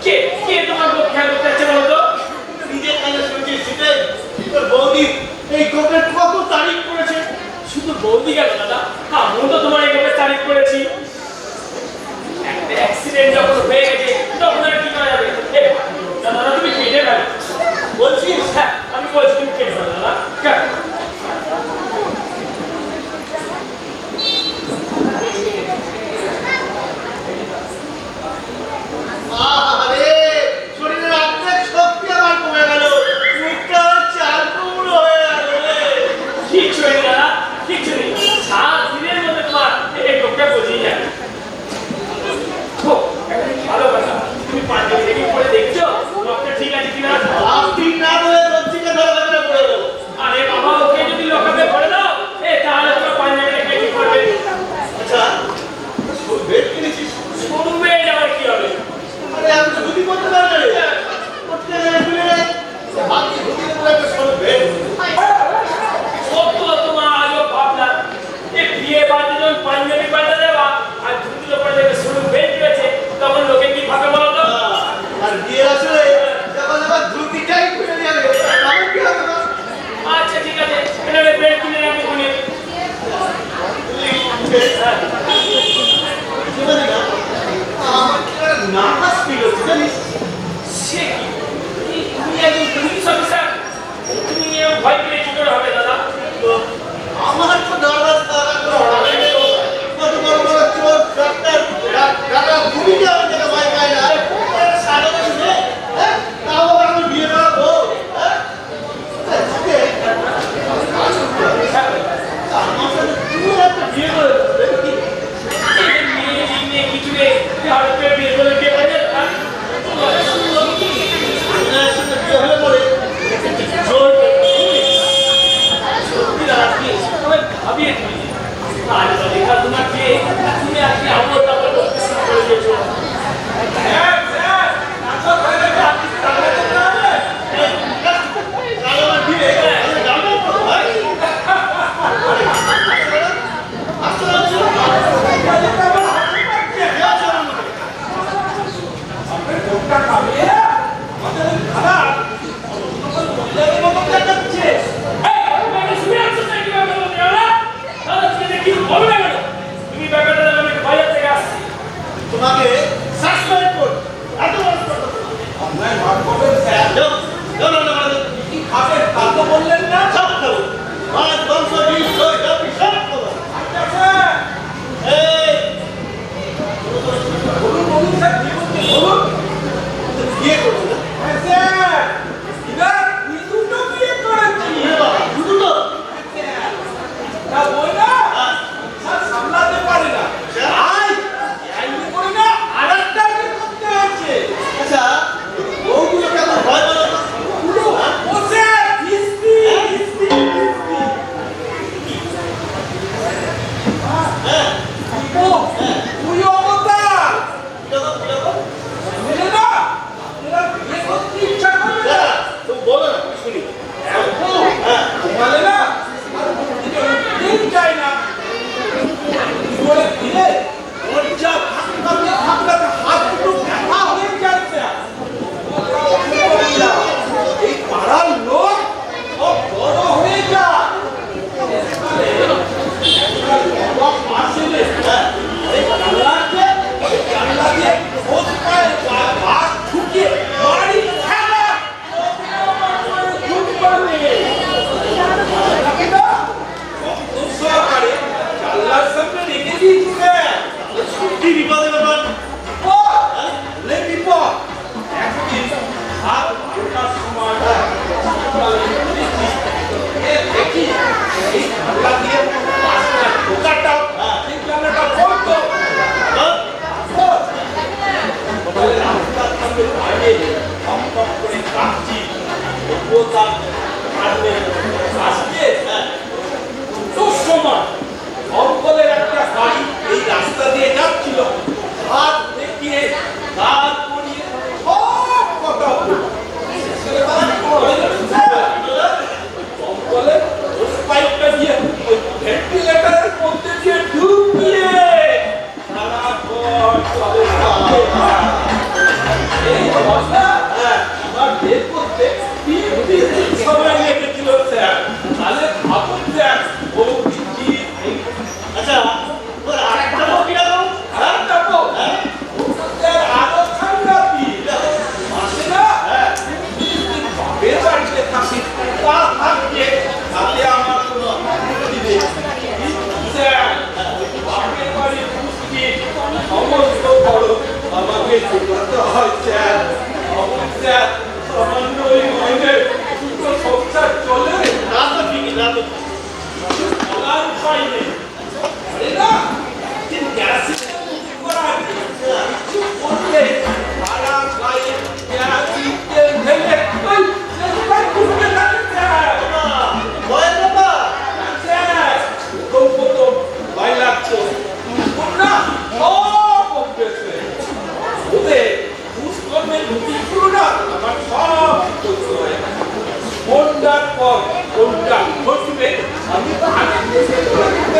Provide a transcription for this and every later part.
কে কে তোমার বউ খেয়াল করতে যাচ্ছে বলো তো? নিজের কানে শুনছি সেটাই। তোর বৌদি এই কোপের কত তারিফ করেছে। শুধু বৌদি গেল দাদা, আমিও তো তোমার এই গোপের তারিফ করেছি। একটা অ্যাক্সিডেন্ট যখন হয়ে গেছে তখন আর কি করা যাবে? দাদা তুমি কেটে ফেলো। বলছিস? হ্যাঁ আমি বলছি তুমি কেটে ফেলো দাদা। কেন? আরে শরীরের অর্ধেক শক্তি আমার কমে গেল। মুখটা চাল কুমড়ো হয়ে গেল রে। কিচ্ছু নেই দাদা, কিচ্ছু নেই। 7 দিনের মধ্যে তোমার এই গোপটা বুঝিয়ে যাবে। খুব ভালো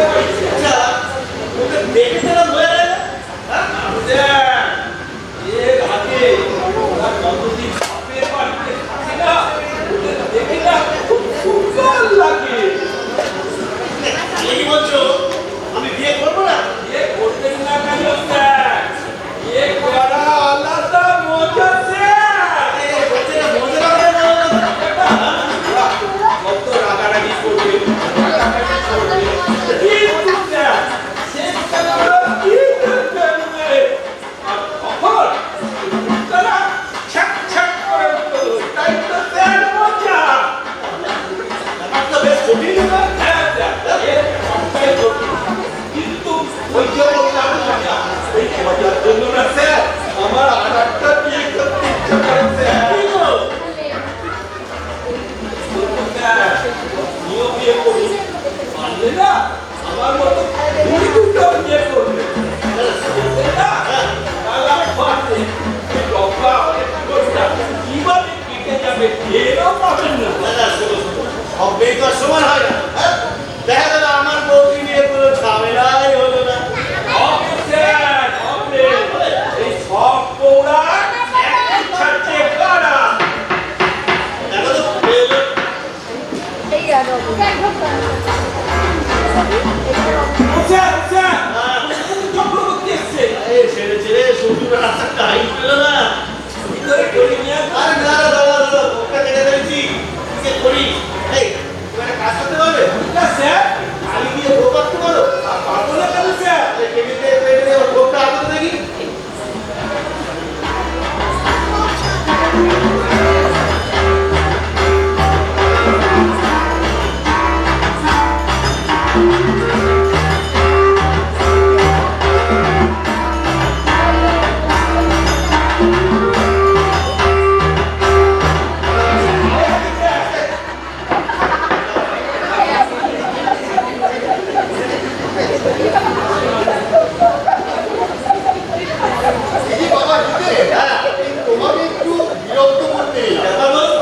আচ্ছা ওকে দেখে তারা বোঝা যায় না? হ্যাঁ? এর আগে ওরা কতদিন বাপের বাড়িতে থাকে না, ওদের দেখে না খুব সুন্দর লাগে। তুমি কি বলছো আমি বিয়ে করবো না? এ করবেন না কেন স্যার? এ করা আলাদা মজা স্যার। এই বলছে না মজা লাগে না? কত রাগারাগি করবে, রাগারাগি করবে। কিন্তু স্যার, শেষকালে ওরা কি করবে? আর তখন তারা ছ্যাক ছ্যাক করে উঠতো। তাই তো স্যার মজা। ব্যাপারটা বেশ জটিল না? হ্যাঁ স্যার, এর সবটাই জটিল। কিন্তু ওই যে বললাম মজা, এই মজার জন্য না স্যার, আমার আর একটা বিয়ে করতে ইচ্ছা করে স্যার। কি গো? স্যার, আমিও বিয়ে করি। পারলে না আমার মতো তুমি দুটো বিয়ে করবে। করবে না? তাহলে আমি পারলে এই ডব্বা, এই ঠোঁটটা কিভাবে কেটে যাবে টেরও পাবেন না। না, না, শোনো, শোনো। সব মেয়ে তো আর সমান হয় না, হ্যাঁ? দেখা গেল আমার বউকে নিয়ে কোনো ঝামেলাই হলো না। হবে স্যার, হবে। এই সব বউরা একই ছাড়ছে কারা? দেখো তো পেলো। স্যার, স্যার, হ্যাঁ। চক্রবর্তী এসছে। এই ছেড়ে ছেড়ে শ্বশুর রাস্তা টাইম পেলো না। ভিতরে করে নিয়ে আসো। আরে না, না, দাদা, দাদা, মুখটা কেটে ফেলেছি। কি করি? এই, তুমি একটা কাজ করতে পারবে? না স্যার, কালি দিয়ে ভোগ করতে পারো? আর পারবো না কেন স্যার? এই টেবিলে পেটে ওর ভোগটা আনতে দেখি। এই বাবা দিতে হ্যাঁ, তোমাকে একটু বিরক্ত করতে ব্যাপার বলো।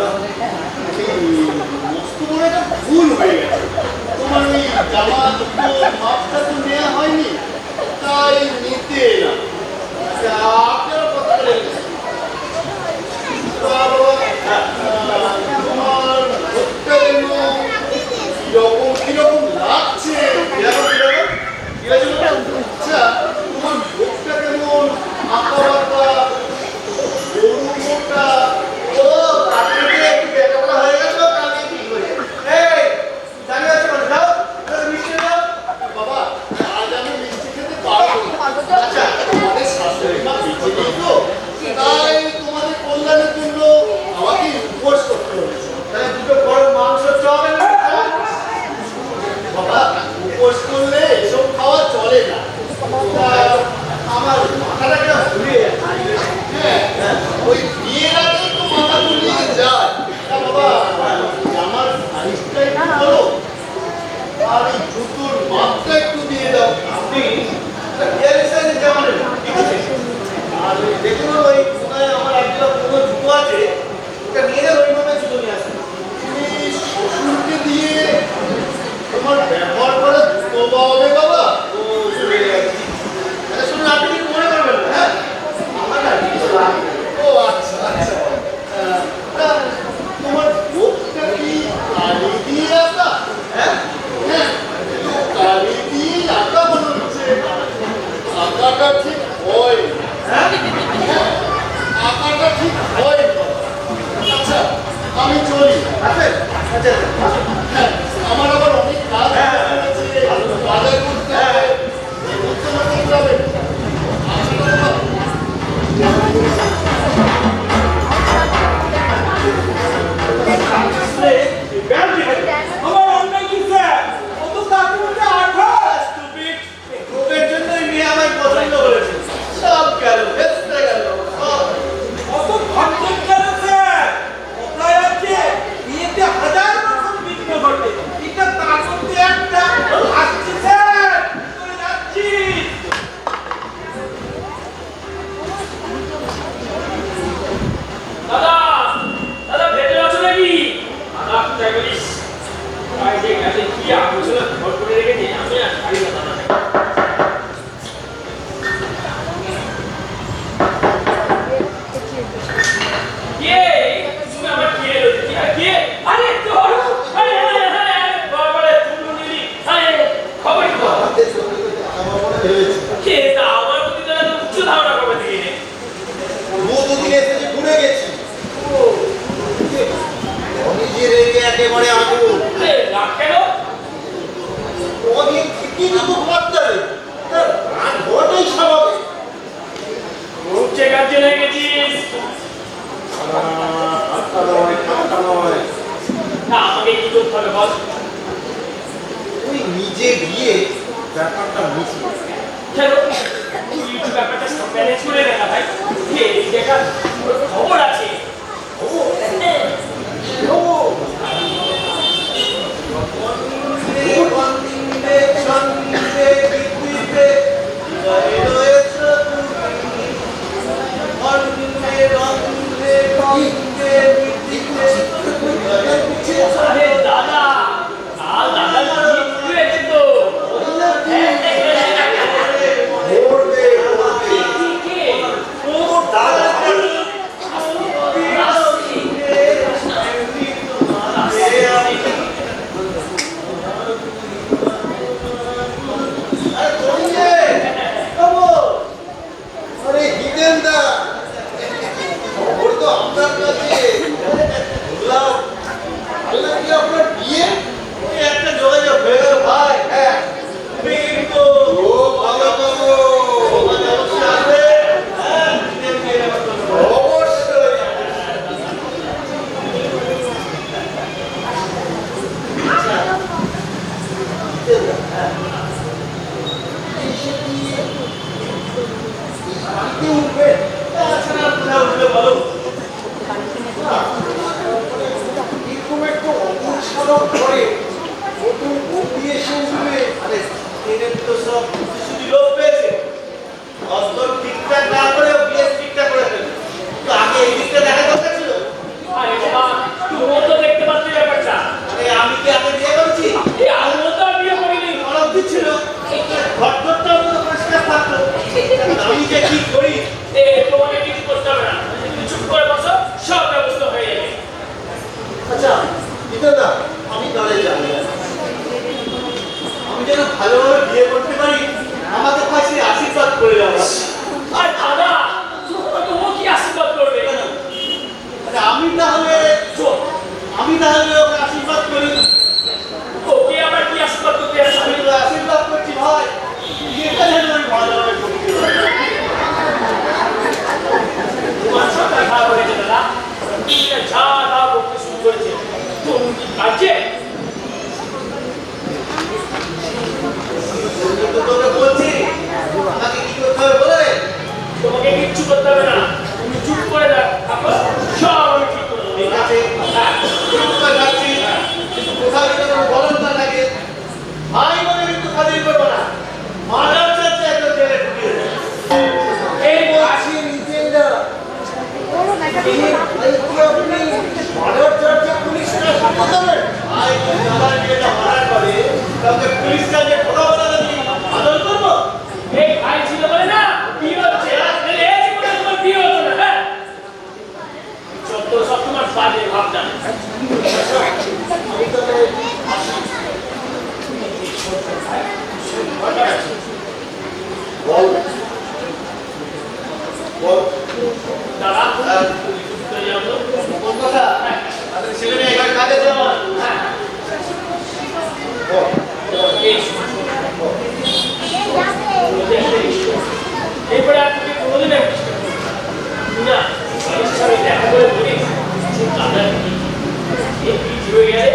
মস্ত বড় একটা ভুল হয়ে গেছে। তোমার ওই জামা দুটোর মাপটা তো নেওয়া হয়নি, তাই নিতে এলাম। আচ্ছা, আপনারা কত করে নিচ্ছেন? বাবা, তোমার ভোটটা যেন কিরকম লাগছে। কিরকম, কিরকম? কি হয়েছে বলো? আচ্ছা, তোমার ভোটটা কেমন আঁকা বাঁকা, গরু মোটা। ও, কালকে একটু বেকাবলা হয়ে গেছে, কালকে ঠিক হয়ে যাবে। এই, দাঁড়িয়ে আছো কেন? যাও, যাও, মিষ্টি দাও। বাবা, আজ আমি মিষ্টি খেতে পারবো না। আচ্ছা, তোমাদের শাশুড়ি মা বেঁচে নেই তো, তাই তোমাদের কল্যাণের জন্য আমাকে উপোস করতে হয়েছে। তাহলে দুটো বড় মাংস চপ এনে দাও। বাবা, উপোস করলে এসব খাওয়া চলে না। তা আমার মাথাটা কেন ঘুরিয়ে যাচ্ছে। হ্যাঁ, ওই বিয়ের আগে তো মাথা ঘুরিয়ে যায়। তা বাবা, আমার সাইজটা একটু বলো, আর এই জুতোর মাপটা একটু দিয়ে দাও। আপনি বিয়ারের সাইজে জামা নেবেন, ঠিক আছে? আর ওই দেখুন ওই কোনায় আমার একটা পুরো জুতো আছে, ওটা নিয়ে যাবে, ওইভাবে জুতো নিয়ে আসবেন। তুমি শ্বশুরকে দিয়ে তোমার ব্যবহার করা জুতো পাওয়াবে বাবা। ও, চলে যাচ্ছি। আচ্ছা, শুনুন, আপনি কি মনে করবেন না, হ্যাঁ? আমার না কিছু লাগবে না। ও আচ্ছা আচ্ছা। তা তোমার ভোগটা কি কালি দিয়ে আঁকা? হ্যাঁ? হ্যাঁ, একটু কালি দিয়ে আঁকা মনে হচ্ছে। আঁকাটা ঠিক হয় না। হ্যাঁ? হ্যাঁ, আঁকাটা ঠিক হয় না। আচ্ছা, আমি চলি। আছেন? আচ্ছা, আচ্ছা, আসুন। হ্যাঁ, আমার আবার অনেক কাজ হ্যাঁ, আছে। বাজার করতে হবে। এই করতে করতে যাবে। আচ্ছা বাবা। আসলে এই ব্যায়াম ঠিক আছে। আমার অন্যায় কি স্যার? অত কাকুরটা আঠাশ। Stupid! এই গ্রুপের জন্যই মেয়ে আমায় পছন্দ করেছে। সব গেল, ভেস্তে গেল, সব। অত ভাবছেন কেন স্যার? কোথায় আছে বিয়েতে হাজার রকম বিঘ্ন ঘটে, এটা না আমাকে কি করতে হবে বল? তুই নিজে গিয়ে ব্যাপারটা বুঝি। কেন তুই একটু ব্যাপারটা ম্যানেজ করে নে না ভাই। এই দেখা খবর আছে। বন্দে ছন্দে বিদ্যুতে জয় রয়েছে তুমি। বন্দে রন্দে বন্দে বিদ্যুতে জয় রয়েছে আরে দাদা দাদা ঠিক হয়েছে তো। আরে হিতেন দা, খবর তো আপনার কাছে। বললাম, আল্লাহ কি আপনার বিয়ে? একটা যোগাযোগ হয়ে গেল ভাই। হ্যাঁ তুমি কিন্তু ও ভালো খবর। অবশ্যই আসবে। হ্যাঁ নিজের মেয়ের মতো অবশ্যই। বাড়িতে উঠবে? তাছাড়া কোথাও উঠবে বলো? এরকম একটা অপসারণ করে নতুন বন্দি এসে উঠবে। আরে ট্রেনের তো সব শুধু লোক পেয়েছে। অন্তর ঠিকঠাক না করে বিয়ে ঠিকঠাক করে ফেলে। তো আগে এই দিকটা দেখা দরকার ছিল। আরে বাবা তুমিও তো দেখতে পাচ্ছি ব্যাপারটা। আরে আমি কি আগে বিয়ে করছি? এই আমিও তো আর বিয়ে করিনি। অনেক দিচ্ছিল ঘরটা পুরো পরিষ্কার থাকতো। আমি যে কি করি তোমাকে কিছু করতে হবে না, তুমি চুপ করে বসো, সব ব্যবস্থা হয়ে যাবে। আচ্ছা দিতে না আমি তাহলে যাই। আমি যেন ভালোভাবে বিয়ে করতে পারি আমাকে পাশে আশীর্বাদ করে যাবো। আর দাদা তোমাকে কি আশীর্বাদ করবে? আচ্ছা আমি তাহলে ওকে আশীর্বাদ করি। ওকে আবার কি আশীর্বাদ করতে আসবে? আমি তো আশীর্বাদ করছি ভাই বিয়েটা যেন আমি ভালোভাবে করতে পারি। তোমার সরকার খারাপ হয়েছে দাদা, যা তা করতে শুরু করেছে। তুমি কি কাজে? আমি তো তোকে বলছি আমাকে কি করতে হবে বলে। তোমাকে কিচ্ছু করতে হবে না, তুমি চুপ করে থাকো, সব আমি ঠিক করে দেবো। ঠিক আছে হ্যাঁ। চুপ করে যাচ্ছি কিন্তু কোথাও যেন কোনো গরম না থাকে। ভাই বলে কিন্তু খাতির করবো না। মার্ডার চাচ্ছে একটা জেলে ঢুকিয়ে দেবে। এই আসি নিতেন দা। মার্ডার চার্জে পুলিশরা সাথে দেবেন? ভাই যদি আমার বিয়েটা মার্ডার করে তাহলে পুলিশ কাজে কথা বলা যাবে আদর করবো। এই ভাই ছিল বলে না বিয়ে হচ্ছে, এই জীবনে তোমার বিয়ে হতো না। হ্যাঁ যত সব তোমার বাজে ভাবনা। আমি তাহলে আসি। বল বল। দাদা চলে যাও তো। কোন কথা? তাদের ছেলে মেয়ে এখানে কাজে যাওয়া। হ্যাঁ বল। এই এরপরে আর তুমি কোনোদিন না বাড়ির সাথে দেখা করে বলি যে দাদা এই বিয়ে হয়ে গেলে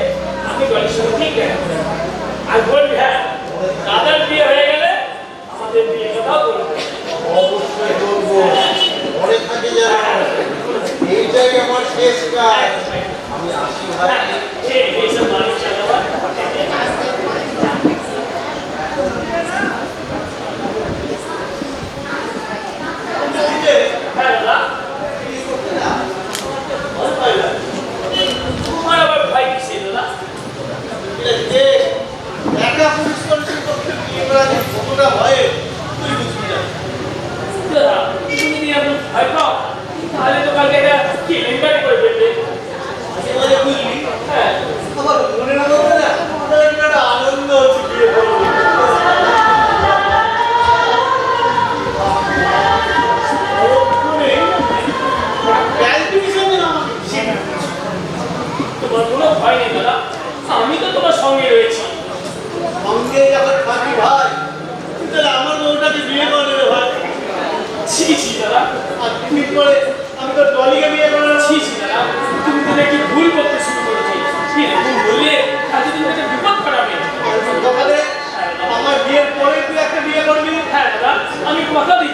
আমি বাড়ির সাথে ঠিক দেখা করে আর বলবি হ্যাঁ দাদার বিয়ে হয়ে গেলে আমাদের বিয়ে কথাও বলবো। অবশ্যই করবো। মনে থাকে যেন এইটাই আমার শেষ কাজ। আমি আসি ভাই। এইসব মানুষ আবার হ্যাঁ দাদা তোমার আবার ভাই কিসে দাদা? একা পুলিশ কমিশন পক্ষে বিয়ে করা যে কতটা ভয়ে তুই বুঝবি না। দাদা তুমি যদি এমন ভয় পাও তাহলে তো কালকে একটা কেলেঙ্কারি করে ফেলবে। মাঝে মাঝে বুঝলি হ্যাঁ আমার মনে না করবে না আমার একটা আনন্দ হচ্ছে বিয়ে করবো। তোমার কোনো ভয় নেই দাদা, আমি তো তোমার সঙ্গে রয়েছি। সঙ্গে যখন থাকি ভাই তাহলে আমার বউটাকে বিয়ে করে দেবে ভাই। ছি ছি দাদা, আর 2 দিন পরে আমি তো মাথা দিই